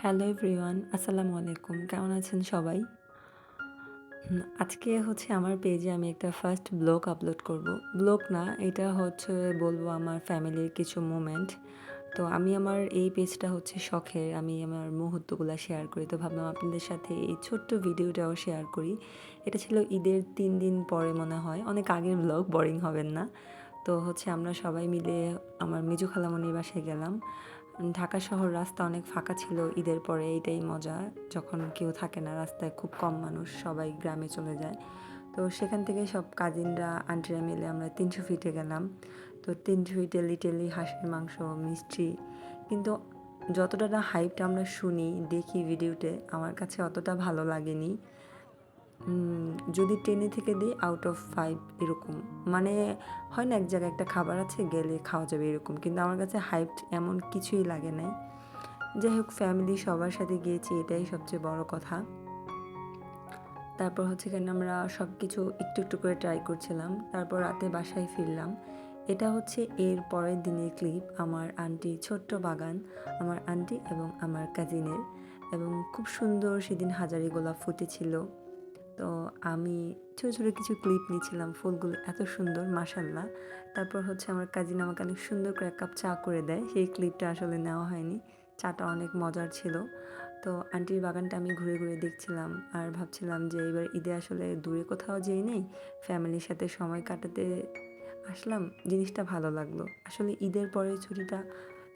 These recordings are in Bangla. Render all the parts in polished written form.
হ্যালো এভরিওয়ান, আসসালামু আলাইকুম। কেমন আছেন সবাই? আজকে হচ্ছে আমার পেজে আমি একটা ফার্স্ট ব্লগ আপলোড করব। ব্লগ না, এটা হচ্ছে বলবো আমার ফ্যামিলির কিছু মোমেন্ট। তো আমি আমার এই পেজটা হচ্ছে শখের, আমি আমার মুহূর্তগুলো শেয়ার করি। তো ভাবলাম আপনাদের সাথে এই ছোট্ট ভিডিওটাও শেয়ার করি। এটা ছিল ঈদের ৩ দিন পরে মনে হয়, অনেক আগের ব্লগ, বোরিং হবেন না। তো হচ্ছে আমরা সবাই মিলে আমার মেজো খালামণির বাসায় গেলাম। ঢাকা শহর রাস্তা অনেক ফাঁকা ছিল ঈদের পরে, এইটাই মজা। যখন কেউ থাকে না রাস্তায়, খুব কম মানুষ, সবাই গ্রামে চলে যায়। তো সেখান থেকে সব কাজিনরা আন্টিরা মিলে আমরা ৩০০ ফিটে গেলাম। তো ৩০০ ফিটে লিটারলি হাঁসের মাংস, মিষ্টি, কিন্তু যতটা না হাইপটা আমরা শুনি দেখি ভিডিওতে, আমার কাছে অতটা ভালো লাগেনি। যদি 10 থেকে দিই আউট অফ 5 এরকম। মানে হয় না এক জায়গায় একটা খাবার আছে গেলে খাওয়া যাবে এরকম, কিন্তু আমার কাছে হাইপড এমন কিছুই লাগে নাই। যাই হোক, ফ্যামিলি সবার সাথে গিয়েছি, এটাই সবচেয়ে বড় কথা। তারপর হচ্ছে এখানে আমরা সব কিছু একটু একটু করে ট্রাই করছিলাম। তারপর রাতে বাসায় ফিরলাম। এটা হচ্ছে এর পরের দিনের ক্লিপ, আমার আন্টির ছোট্ট বাগান, আমার আন্টি এবং আমার কাজিনের, এবং খুব সুন্দর সেদিন হাজারি গোলাপ ফুটেছিল। তো আমি ছোটো ছোটো কিছু ক্লিপ নিয়েছিলাম, ফুলগুলো এত সুন্দর মাশাল্লাহ। তারপর হচ্ছে আমার কাজিন আমাকে অনেক সুন্দর করে 1 কাপ চা করে দেয়, সেই ক্লিপটা আসলে নেওয়া হয়নি। চাটা অনেক মজার ছিল। তো আন্টির বাগানটা আমি ঘুরে ঘুরে দেখছিলাম আর ভাবছিলাম যে এবার ঈদে আসলে দূরে কোথাও যেই নেই, ফ্যামিলির সাথে সময় কাটাতে আসলাম, জিনিসটা ভালো লাগলো। আসলে ঈদের পরের ছুটিটা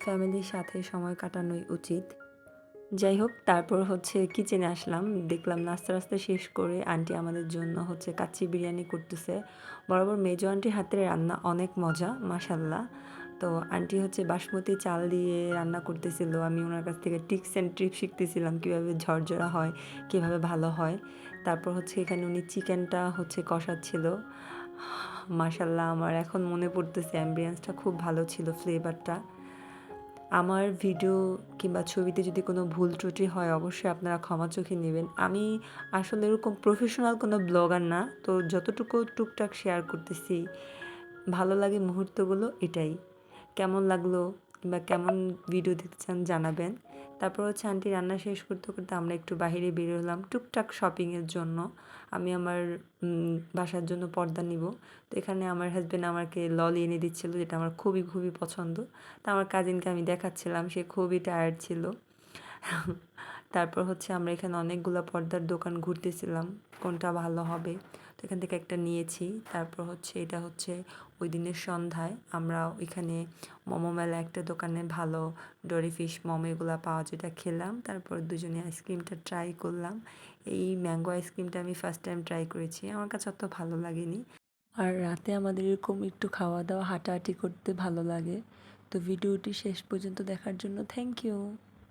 ফ্যামিলির সাথে সময় কাটানোই উচিত। যাই হোক, তারপর হচ্ছে কিচেনে আসলাম, দেখলাম নাস্তা টাস্তা শেষ করে আন্টি আমাদের জন্য হচ্ছে কাচ্চি বিরিয়ানি করতেছে। বরাবর মেজো আন্টির হাতের রান্না অনেক মজা মাশাল্লাহ। তো আন্টি হচ্ছে বাসমতি চাল দিয়ে রান্না করতেছিল, আমি ওনার কাছ থেকে টিপস অ্যান্ড ট্রিক্স শিখতেছিলাম কীভাবে ঝরঝরা হয়, কীভাবে ভালো হয়। তারপর হচ্ছে এখানে উনি চিকেনটা হচ্ছে কষাচ্ছিল। মাশাল্লাহ, আমার এখন মনে পড়তেছে অ্যাম্বিয়েন্সটা খুব ভালো ছিল, ফ্লেভারটা। আমার ভিডিও কিংবা ছবিতে যদি কোনো ভুল ত্রুটি হয় অবশ্যই আপনারা ক্ষমা চোখে নেবেন। আমি আসলে এরকম প্রফেশনাল কোনো ব্লগার না, তো যতটুকু টুকটাক শেয়ার করতেছি, ভালো লাগে মুহূর্তগুলো, এটাই। কেমন লাগলো কিংবা কেমন ভিডিও দেখতে চান জানাবেন। তারপর হচ্ছে আন্টি রান্না শেষ করতে করতে আমরা একটু বাহিরে বের হলাম টুকটাক শপিংয়ের জন্য। আমি আমার বাসার জন্য পর্দা নিব। তো এখানে আমার হাসব্যান্ড আমাকে ললি এনে দিচ্ছিল, যেটা আমার খুবই খুবই পছন্দ। তা আমার কাজিনকে আমি দেখাচ্ছিলাম, সে খুবই টায়ার্ড ছিল। তারপর হচ্ছে আমরা এখানে অনেকগুলো পর্দার দোকান ঘুরতেছিলাম, কোনটা ভালো হবে। তো এখান থেকে একটা নিয়েছি। তারপর হচ্ছে এটা হচ্ছে ওই দিনের সন্ধ্যায় আমরা ওইখানে মোমো মেলা একটা দোকানে ভালো ডোরি ফিশ মোমো এগুলো পাওয়া, যেটা খেলাম। তারপর দুজনে আইসক্রিমটা ট্রাই করলাম। এই ম্যাঙ্গো আইসক্রিমটা আমি ফার্স্ট টাইম ট্রাই করেছি, আমার কাছে অত ভালো লাগেনি। আর রাতে আমাদের এরকম একটু খাওয়া দাওয়া হাঁটাহাঁটি করতে ভালো লাগে। তো ভিডিওটি শেষ পর্যন্ত দেখার জন্য থ্যাংক ইউ।